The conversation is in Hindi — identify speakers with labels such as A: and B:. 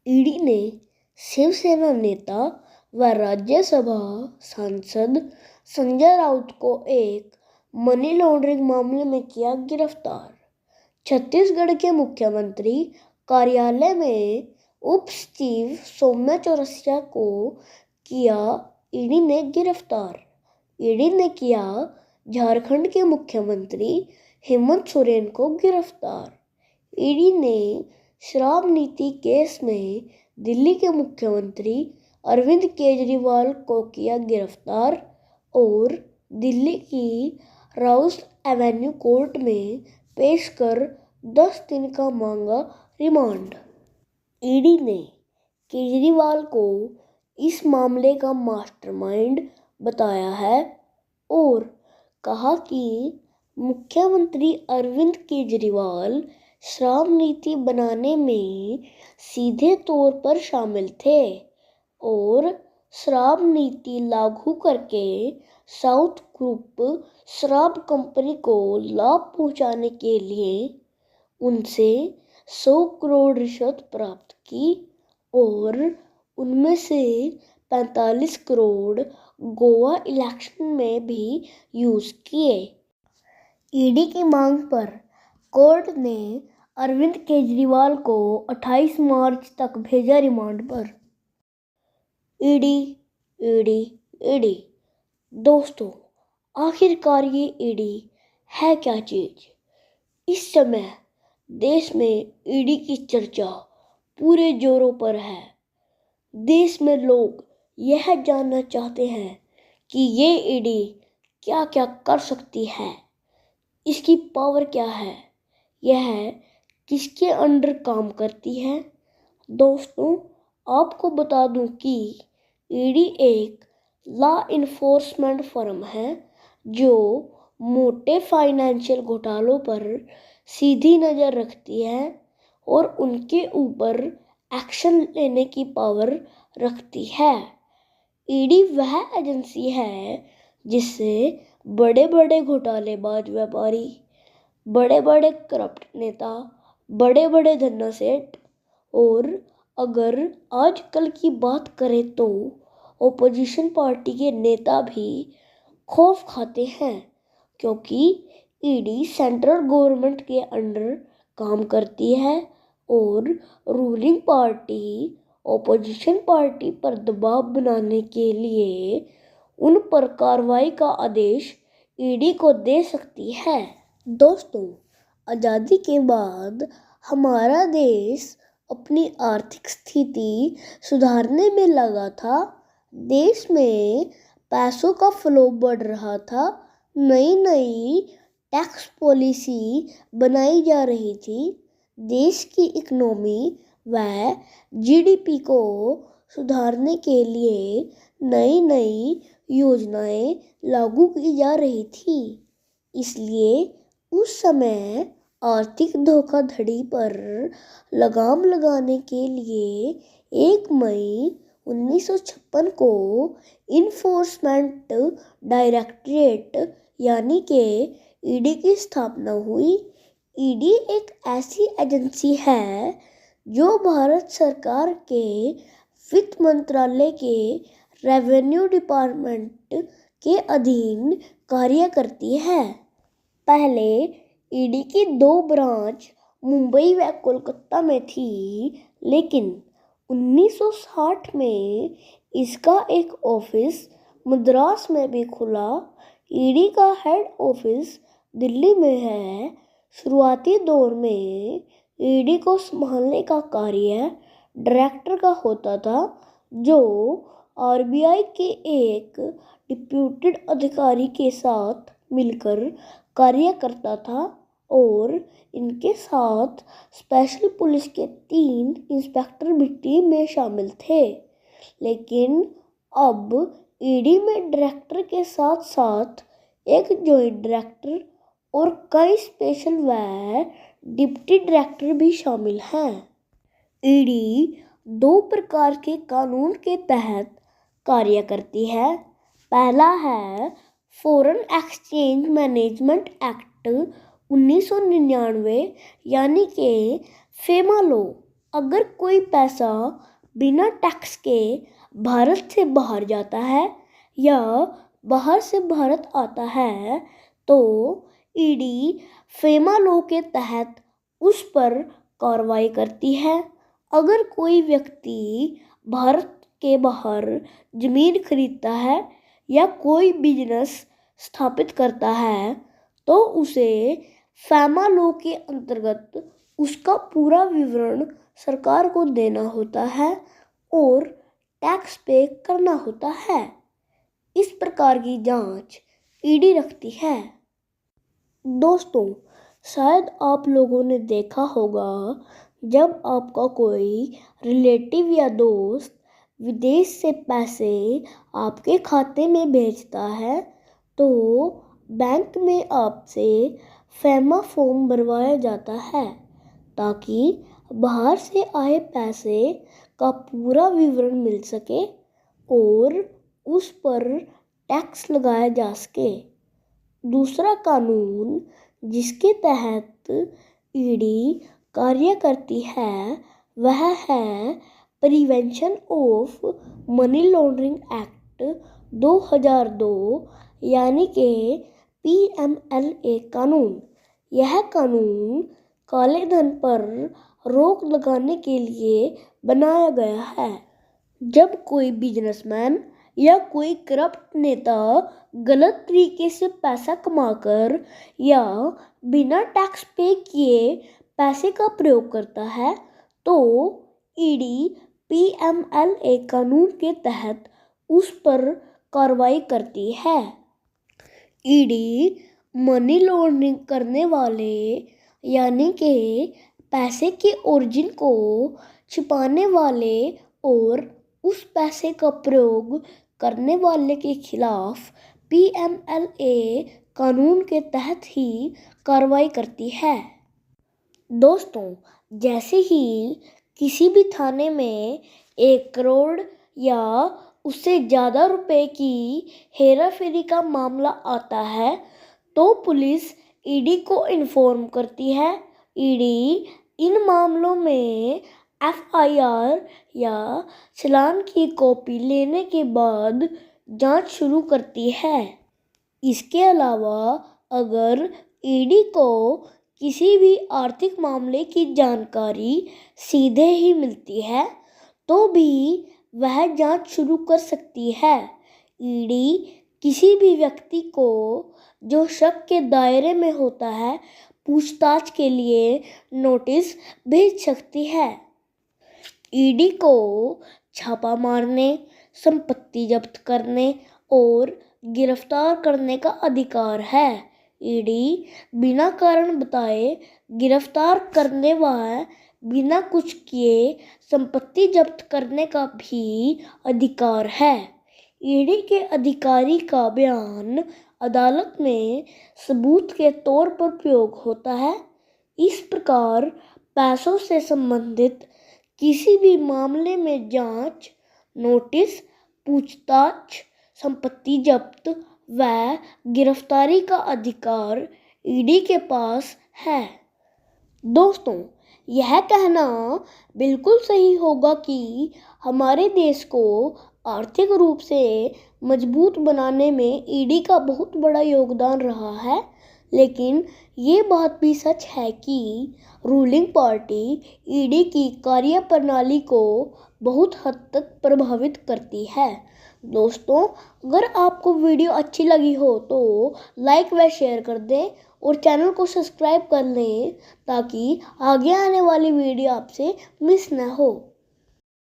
A: ईडी ने शिवसेना नेता व राज्यसभा सांसद संजय राउत को एक मनी लॉन्ड्रिंग मामले में किया गिरफ्तार। छत्तीसगढ़ के मुख्यमंत्री कार्यालय में उप सचिव सौम्या चौरसिया को किया ईडी ने गिरफ्तार। ईडी ने किया झारखंड के मुख्यमंत्री हेमंत सोरेन को गिरफ्तार। ईडी ने शराब नीति केस में दिल्ली के मुख्यमंत्री अरविंद केजरीवाल को किया गिरफ्तार और दिल्ली की राउस एवेन्यू कोर्ट में पेश कर 10 दिन का मांगा रिमांड। ईडी ने केजरीवाल को इस मामले का मास्टरमाइंड बताया है और कहा कि मुख्यमंत्री अरविंद केजरीवाल शराब नीति बनाने में सीधे तौर पर शामिल थे और शराब नीति लागू करके साउथ ग्रुप शराब कंपनी को लाभ पहुंचाने के लिए उनसे 100 करोड़ रिश्वत प्राप्त की और उनमें से 45 करोड़ गोवा इलेक्शन में भी यूज किए। ईडी की मांग पर कोर्ट ने अरविंद केजरीवाल को 28 मार्च तक भेजा रिमांड पर। ईडी दोस्तों, आखिरकार ये ईडी है क्या चीज? इस समय देश में ईडी की चर्चा पूरे जोरों पर है। देश में लोग यह जानना चाहते हैं कि ये ईडी क्या क्या कर सकती है, इसकी पावर क्या है, यह किसके अंडर काम करती है। दोस्तों, आपको बता दूं कि ईडी एक लॉ इन्फोर्समेंट फर्म है जो मोटे फाइनेंशियल घोटालों पर सीधी नज़र रखती है और उनके ऊपर एक्शन लेने की पावर रखती है। ईडी वह एजेंसी है जिससे बड़े बड़े घोटालेबाज व्यापारी, बड़े बड़े करप्ट नेता, बड़े बड़े धन्नासेठ और अगर आजकल की बात करें तो ओपोजिशन पार्टी के नेता भी खौफ खाते हैं, क्योंकि ईडी सेंट्रल गवर्नमेंट के अंडर काम करती है और रूलिंग पार्टी ओपोजिशन पार्टी पर दबाव बनाने के लिए उन पर कार्रवाई का आदेश ईडी को दे सकती है। दोस्तों, आज़ादी के बाद हमारा देश अपनी आर्थिक स्थिति सुधारने में लगा था। देश में पैसों का फ्लो बढ़ रहा था, नई नई टैक्स पॉलिसी बनाई जा रही थी। देश की इकोनॉमी व जीडीपी को सुधारने के लिए नई नई योजनाएं लागू की जा रही थी। इसलिए उस समय आर्थिक धोखाधड़ी पर लगाम लगाने के लिए 1 मई 1956 को इन्फोर्समेंट डायरेक्टरेट यानी कि ईडी की स्थापना हुई। ईडी एक ऐसी एजेंसी है जो भारत सरकार के वित्त मंत्रालय के रेवेन्यू डिपार्टमेंट के अधीन कार्य करती है। पहले ईडी की 2 ब्रांच मुंबई व कोलकाता में थी, लेकिन 1960 में इसका एक ऑफिस मद्रास में भी खुला। ईडी का हेड ऑफिस दिल्ली में है। शुरुआती दौर में ईडी को संभालने का कार्य डायरेक्टर का होता था, जो आरबीआई के एक डिप्यूटेड अधिकारी के साथ मिलकर कार्य करता था और इनके साथ स्पेशल पुलिस के 3 इंस्पेक्टर भी टीम में शामिल थे। लेकिन अब ईडी में डायरेक्टर के साथ साथ एक जॉइंट डायरेक्टर और कई स्पेशल व डिप्टी डायरेक्टर भी शामिल हैं। ईडी 2 प्रकार के कानून के तहत कार्य करती है। पहला है फॉरेन एक्सचेंज मैनेजमेंट एक्ट 1999 यानी कि फेमा लॉ। अगर कोई पैसा बिना टैक्स के भारत से बाहर जाता है या बाहर से भारत आता है तो ईडी फेमा लॉ के तहत उस पर कार्रवाई करती है। अगर कोई व्यक्ति भारत के बाहर जमीन खरीदता है या कोई बिजनेस स्थापित करता है तो उसे फेमा लॉ के अंतर्गत उसका पूरा विवरण सरकार को देना होता है और टैक्स पे करना होता है। इस प्रकार की जांच ईडी रखती है। दोस्तों, शायद आप लोगों ने देखा होगा जब आपका कोई रिलेटिव या दोस्त विदेश से पैसे आपके खाते में भेजता है तो बैंक में आपसे फेमा फॉर्म भरवाया जाता है ताकि बाहर से आए पैसे का पूरा विवरण मिल सके और उस पर टैक्स लगाया जा सके। दूसरा कानून जिसके तहत ईडी कार्य करती है वह है prevention of money laundering act 2002 यानी कि PMLA कानून। यह कानून काले धन पर रोक लगाने के लिए बनाया गया है। जब कोई बिजनेसमैन या कोई करप्ट नेता गलत तरीके से पैसा कमाकर या बिना टैक्स पे किए पैसे का प्रयोग करता है तो ईडी PMLA कानून के तहत उस पर कार्रवाई करती है। ईडी मनी लॉन्ड्रिंग करने वाले यानी कि पैसे के ओरिजिन को छिपाने वाले और उस पैसे का प्रयोग करने वाले के खिलाफ PMLA कानून के तहत ही कार्रवाई करती है। दोस्तों, जैसे ही किसी भी थाने में 1 करोड़ या उससे ज़्यादा रुपए की हेराफेरी का मामला आता है तो पुलिस ईडी को इन्फॉर्म करती है। ईडी इन मामलों में FIR या चालान की कॉपी लेने के बाद जांच शुरू करती है। इसके अलावा अगर ईडी को किसी भी आर्थिक मामले की जानकारी सीधे ही मिलती है तो भी वह जांच शुरू कर सकती है। ईडी किसी भी व्यक्ति को जो शक के दायरे में होता है पूछताछ के लिए नोटिस भेज सकती है। ईडी को छापा मारने, संपत्ति जब्त करने और गिरफ्तार करने का अधिकार है। ईडी बिना कारण बताए गिरफ्तार करने व बिना कुछ किए संपत्ति जब्त करने का भी अधिकार है। ईडी के अधिकारी का बयान अदालत में सबूत के तौर पर प्रयोग होता है। इस प्रकार पैसों से संबंधित किसी भी मामले में जांच, नोटिस, पूछताछ, संपत्ति जब्त व गिरफ्तारी का अधिकार ईडी के पास है। दोस्तों, यह कहना बिल्कुल सही होगा कि हमारे देश को आर्थिक रूप से मजबूत बनाने में ईडी का बहुत बड़ा योगदान रहा है, लेकिन ये बात भी सच है कि रूलिंग पार्टी ईडी की कार्यप्रणाली को बहुत हद तक प्रभावित करती है। दोस्तों, अगर आपको वीडियो अच्छी लगी हो तो लाइक व शेयर कर दें और चैनल को सब्सक्राइब कर लें ताकि आगे आने वाली वीडियो आपसे मिस ना हो।